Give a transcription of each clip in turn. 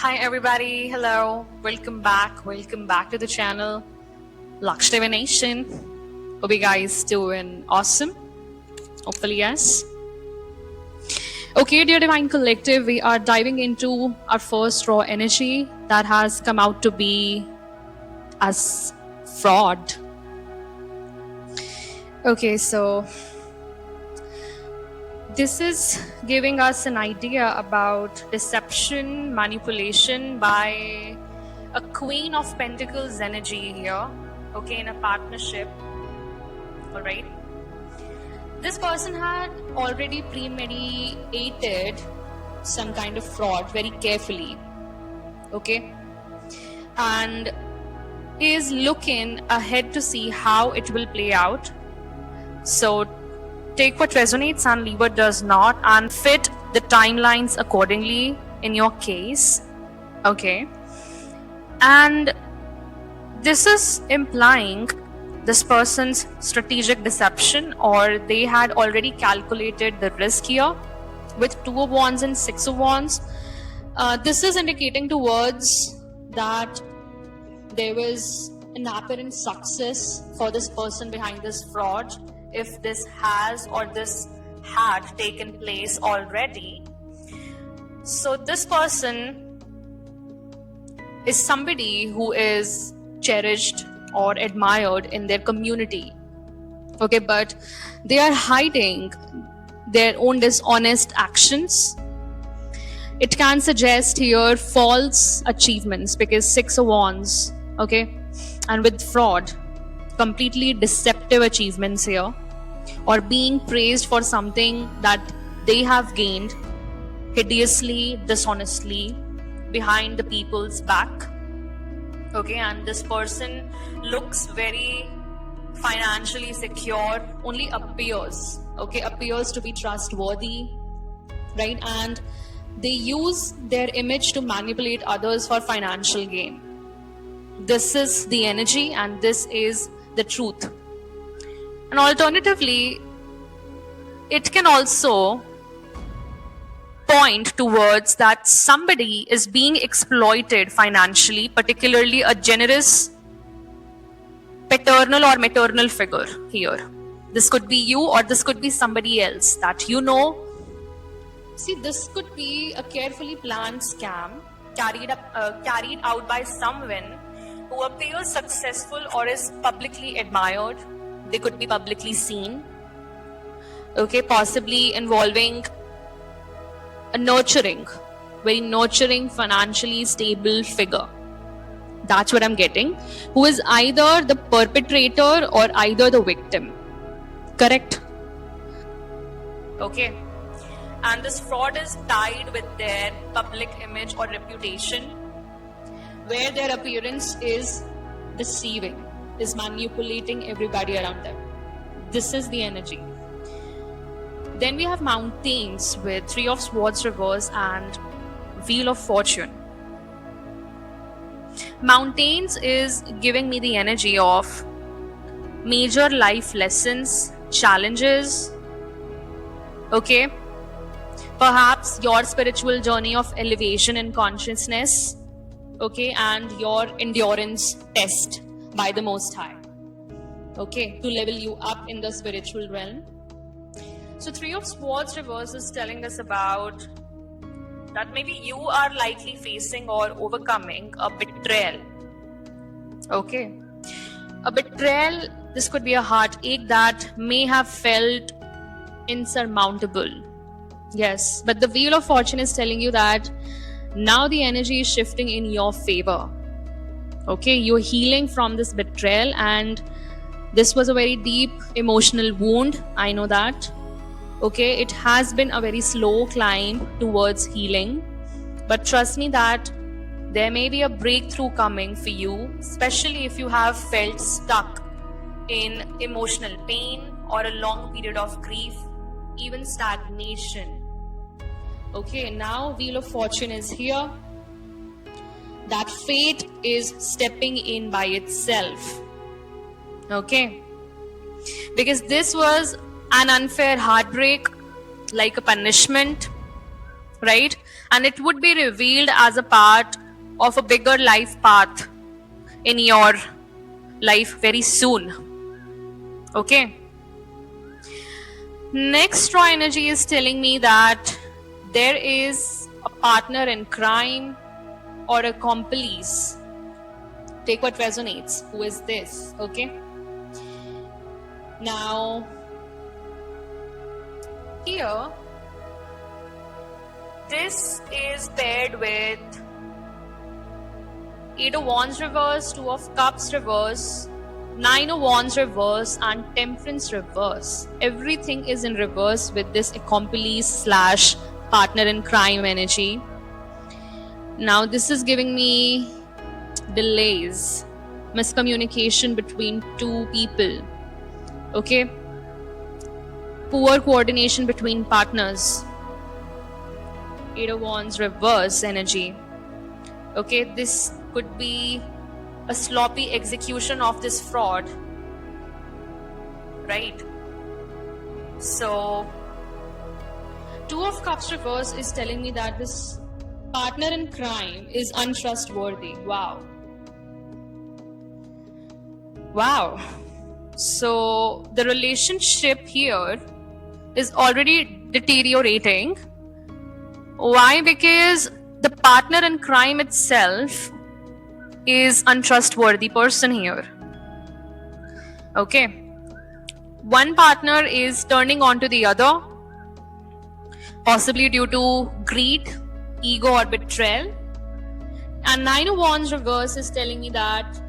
Hi everybody, hello, welcome back to the channel Lakshdevi Nation. Hope you guys doing awesome. Hopefully yes. Okay, dear Divine Collective, we are diving into our first raw energy that has come out to be as fraud. Okay, so this is giving us an idea about deception, manipulation by a Queen of Pentacles energy here, okay, in a partnership, all right? This person had already premeditated some kind of fraud very carefully, okay, and is looking ahead to see how it will play out. So take what resonates and leave what does not, and fit the timelines accordingly in your case, okay? And this is implying this person's strategic deception, or they had already calculated the risk here with Two of Wands and Six of Wands. This is indicating towards that there was an apparent success for this person behind this fraud, if this has or this had taken place already. So this person is somebody who is cherished or admired in their community, okay, but they are hiding their own dishonest actions. It can suggest here false achievements, because Six of Wands, okay, and with fraud, completely deceptive achievements here, or being praised for something that they have gained hideously, dishonestly, behind the people's back, okay? And this person looks very financially secure, only appears, okay, appears to be trustworthy, right? And they use their image to manipulate others for financial gain. This is the energy and this is the truth. And alternatively, it can also point towards that somebody is being exploited financially, particularly a generous paternal or maternal figure here. This could be you, or this could be somebody else that you know. See, this could be a carefully planned scam carried out by someone who appears successful or is publicly admired. They could be publicly seen, okay, possibly involving a very nurturing, financially stable figure. That's what I'm getting, who is either the perpetrator or either the victim, correct? Okay. And this fraud is tied with their public image or reputation, where their appearance is deceiving, is manipulating everybody around them. This is the energy. Then we have mountains with Three of Swords reverse and Wheel of Fortune. Mountains is giving me the energy of major life lessons, challenges, okay? Perhaps your spiritual journey of elevation in consciousness, okay, and your endurance test by the Most High, okay, to level you up in the spiritual realm. So Three of Swords reverse is telling us about that maybe you are likely facing or overcoming a betrayal, okay? A betrayal, this could be a heartache that may have felt insurmountable. Yes, but the Wheel of Fortune is telling you that now the energy is shifting in your favor. Okay, you're healing from this betrayal, and this was a very deep emotional wound. I know that. Okay, it has been a very slow climb towards healing, but trust me that there may be a breakthrough coming for you, especially if you have felt stuck in emotional pain or a long period of grief, even stagnation. Okay, now Wheel of Fortune is here. That fate is stepping in by itself. Okay, because this was an unfair heartbreak, like a punishment, right? and it would be revealed as a part of a bigger life path in your life very soon. Okay. Next straw energy is telling me that there is a partner in crime or a accomplice. Take what resonates. Who is this? Okay. Now, here, this is paired with 8 of Wands reverse, 2 of Cups reverse, 9 of Wands reverse, and Temperance reverse. Everything is in reverse with this accomplice slash partner in crime energy. Now, this is giving me delays, miscommunication between two people. Okay, poor coordination between partners. 8 of Wands reverse energy. Okay, this could be a sloppy execution of this fraud, right? So 2 of Cups reverse is telling me that this partner in crime is untrustworthy. Wow. So the relationship here is already deteriorating. Why? Because the partner in crime itself is untrustworthy person here. Okay. One partner is turning on to the other, possibly due to greed, ego, or betrayal. And 9 of Wands reverse is telling me that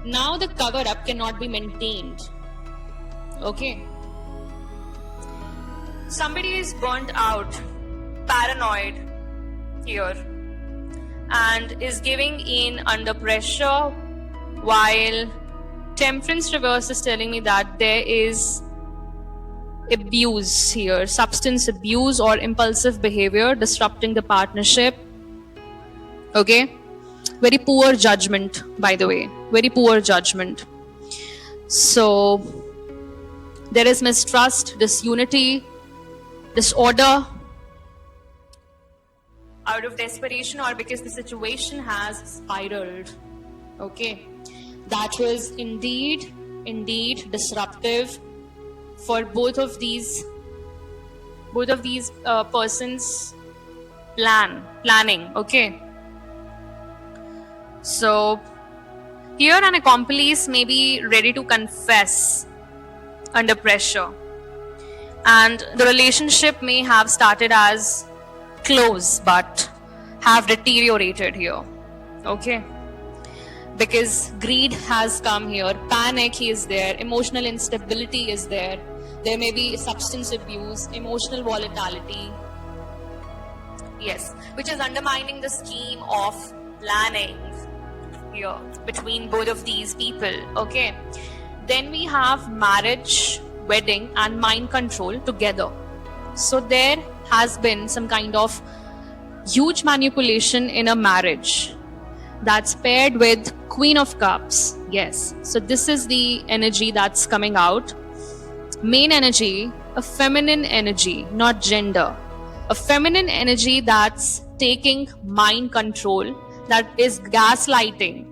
now the cover-up cannot be maintained. Okay. Somebody is burnt out, paranoid here, and is giving in under pressure, while Temperance reverse is telling me that there is abuse here, substance abuse or impulsive behavior disrupting the partnership. Okay. Very poor judgment, by the way. Very poor judgment. So there is mistrust, disunity, disorder, out of desperation or because the situation has spiraled. Okay. That was indeed disruptive for both of these persons planning. Okay. So here an accomplice may be ready to confess under pressure, and the relationship may have started as close but have deteriorated here. Okay, because greed has come here, panic is there, emotional instability is there, there may be substance abuse, emotional volatility, yes, which is undermining the scheme of planning here between both of these people. Okay, then we have marriage, wedding, and mind control together. So there has been some kind of huge manipulation in a marriage that's paired with Queen of Cups. Yes, so this is the energy that's coming out. Main energy, a feminine energy, not gender, a feminine energy that's taking mind control, that is gaslighting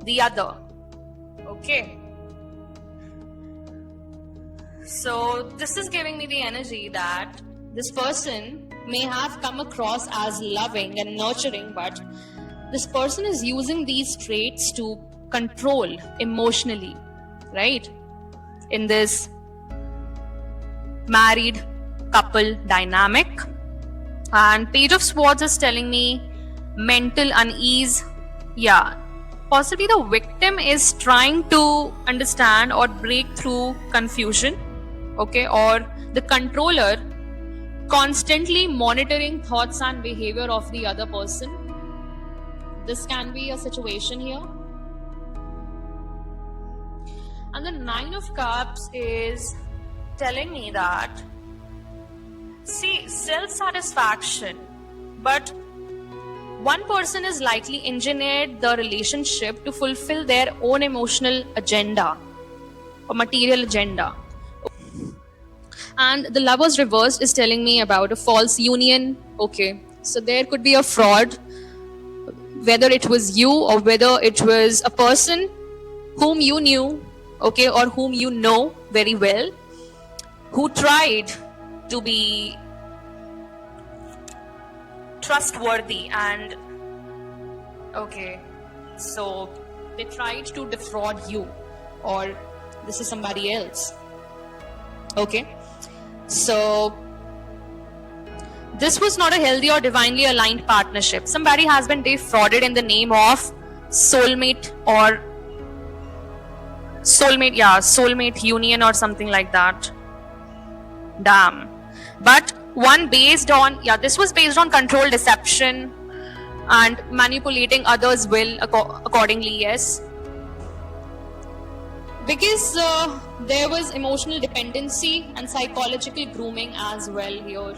the other. Okay, so this is giving me the energy that this person may have come across as loving and nurturing, but this person is using these traits to control emotionally, right? In this married couple dynamic. And Page of Swords is telling me mental unease. Yeah, possibly the victim is trying to understand or break through confusion. Okay, or the controller constantly monitoring thoughts and behavior of the other person. This can be a situation here. And the 9 of Cups is telling me that, see, self-satisfaction, but one person is likely engineered the relationship to fulfill their own emotional agenda or material agenda. And the Lovers reversed is telling me about a false union. Okay, so there could be a fraud, whether it was you or whether it was a person whom you knew, okay, or whom you know very well, who tried to be trustworthy and okay, so they tried to defraud you, or this is somebody else. Okay, so this was not a healthy or divinely aligned partnership. Somebody has been defrauded in the name of soulmate or soulmate union or something like that. Damn. But one based on, this was based on control, deception, and manipulating others' will accordingly, yes. Because there was emotional dependency and psychological grooming as well here.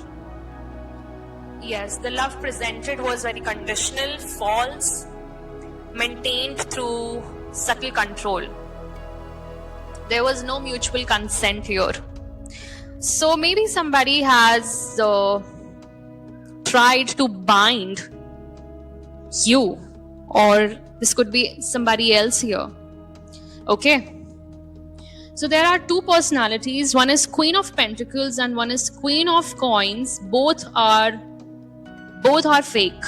Yes, the love presented was very conditional, false, maintained through subtle control. There was no mutual consent here. So maybe somebody has tried to bind you, or this could be somebody else here. Okay. So there are two personalities. One is Queen of Pentacles and one is Queen of Coins. Both are fake.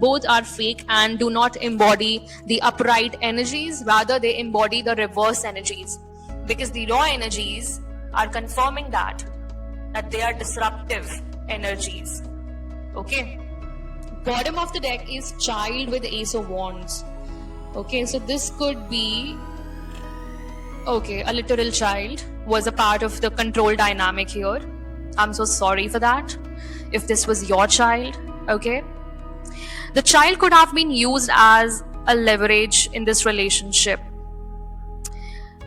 Both are fake and do not embody the upright energies. Rather, they embody the reverse energies. Because the raw energies are confirming that they are disruptive energies. Okay. Bottom of the deck is Child with Ace of Wands. Okay, so this could be, okay, a literal child was a part of the control dynamic here. I'm so sorry for that. If this was your child, okay. The child could have been used as a leverage in this relationship.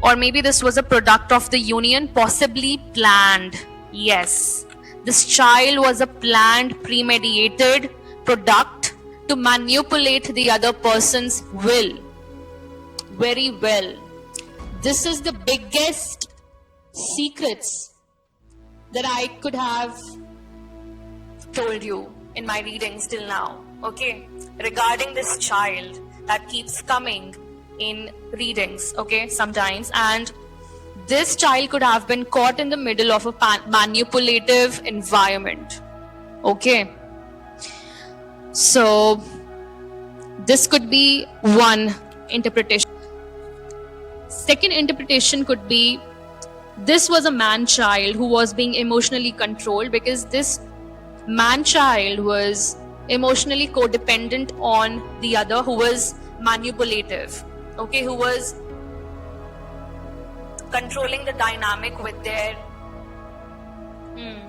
Or maybe this was a product of the union, possibly planned. Yes, this child was a planned, premeditated product to manipulate the other person's will. Very well. This is the biggest secrets that I could have told you in my readings till now. Okay, regarding this child that keeps coming in readings, okay, sometimes, and this child could have been caught in the middle of a manipulative environment. Okay, so this could be one interpretation. Second interpretation could be this was a man-child who was being emotionally controlled, because this man-child was emotionally codependent on the other, who was manipulative, okay, who was controlling the dynamic with their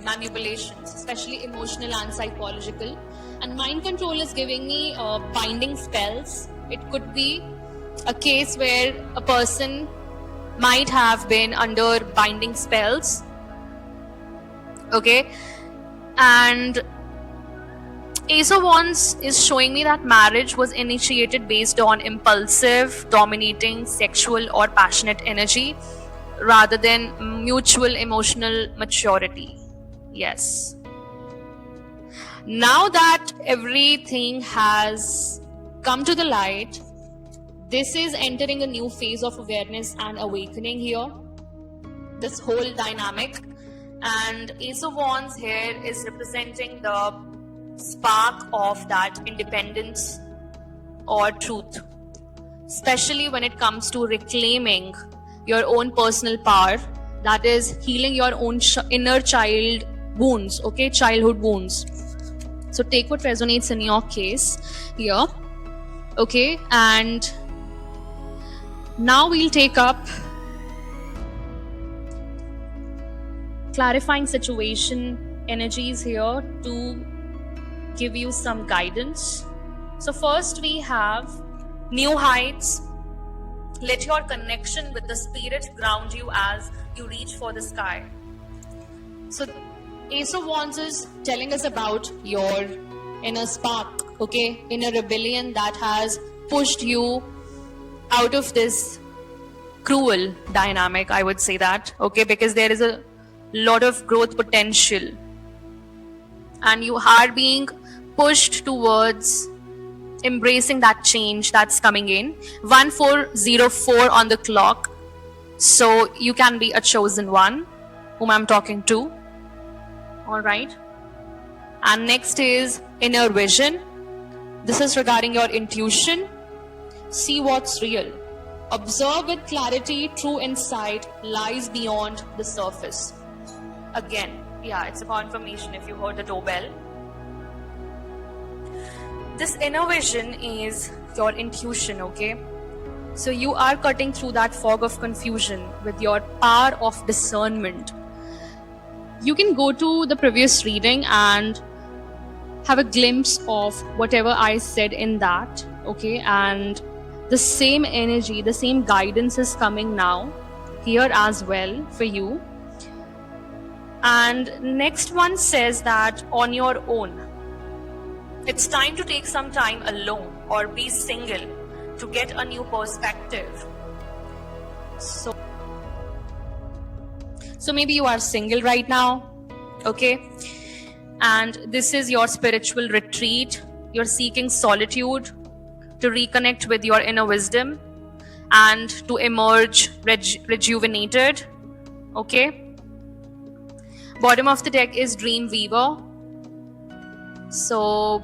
manipulations, especially emotional and psychological. And mind control is giving me binding spells. It could be a case where a person might have been under binding spells, okay. And Ace of Wands is showing me that marriage was initiated based on impulsive, dominating, sexual or passionate energy rather than mutual emotional maturity. Yes. Now that everything has come to the light, this is entering a new phase of awareness and awakening here. This whole dynamic. And Ace of Wands here is representing the spark of that independence or truth, especially when it comes to reclaiming your own personal power, that is healing your own inner child wounds, okay, childhood wounds. So take what resonates in your case here, okay. And now we'll take up clarifying situation energies here to give you some guidance. So first we have new heights. Let your connection with the spirit ground you as you reach for the sky. So Ace of Wands is telling us about your inner spark, okay, inner rebellion that has pushed you out of this cruel dynamic, I would say that, okay, because there is a lot of growth potential, and you are being pushed towards embracing that change that's coming in. 1404 on the clock. So you can be a chosen one whom I'm talking to. All right. And next is inner vision. This is regarding your intuition. See what's real. Observe with clarity. True insight lies beyond the surface. Again, yeah, it's a confirmation if you heard the doorbell. This inner vision is your intuition, okay? So you are cutting through that fog of confusion with your power of discernment. You can go to the previous reading and have a glimpse of whatever I said in that, okay? And the same energy, the same guidance is coming now here as well for you. And next one says that on your own. It's time to take some time alone or be single to get a new perspective. So maybe you are single right now, okay? And this is your spiritual retreat. You're seeking solitude to reconnect with your inner wisdom and to emerge rejuvenated, okay? Bottom of the deck is Dream Weaver. So,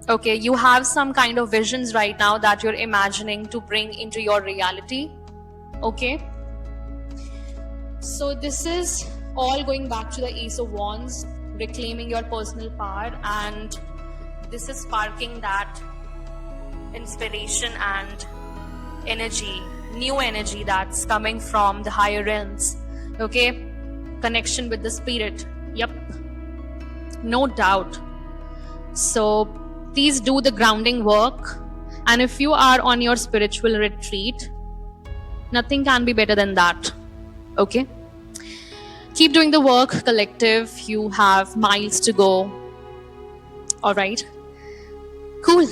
okay, you have some kind of visions right now that you're imagining to bring into your reality, okay? So this is all going back to the Ace of Wands, reclaiming your personal power, and this is sparking that inspiration and energy, new energy that's coming from the higher realms, okay? Connection with the spirit, yep, no doubt. So please do the grounding work, and if you are on your spiritual retreat, nothing can be better than that, okay? Keep doing the work, collective. You have miles to go. All right, cool.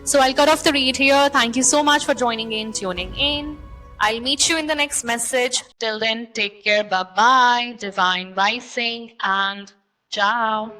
So I'll cut off the read here. Thank you so much for joining in, tuning in. I'll meet you in the next message. Till then, take care. Bye-bye. Divine rising and ciao.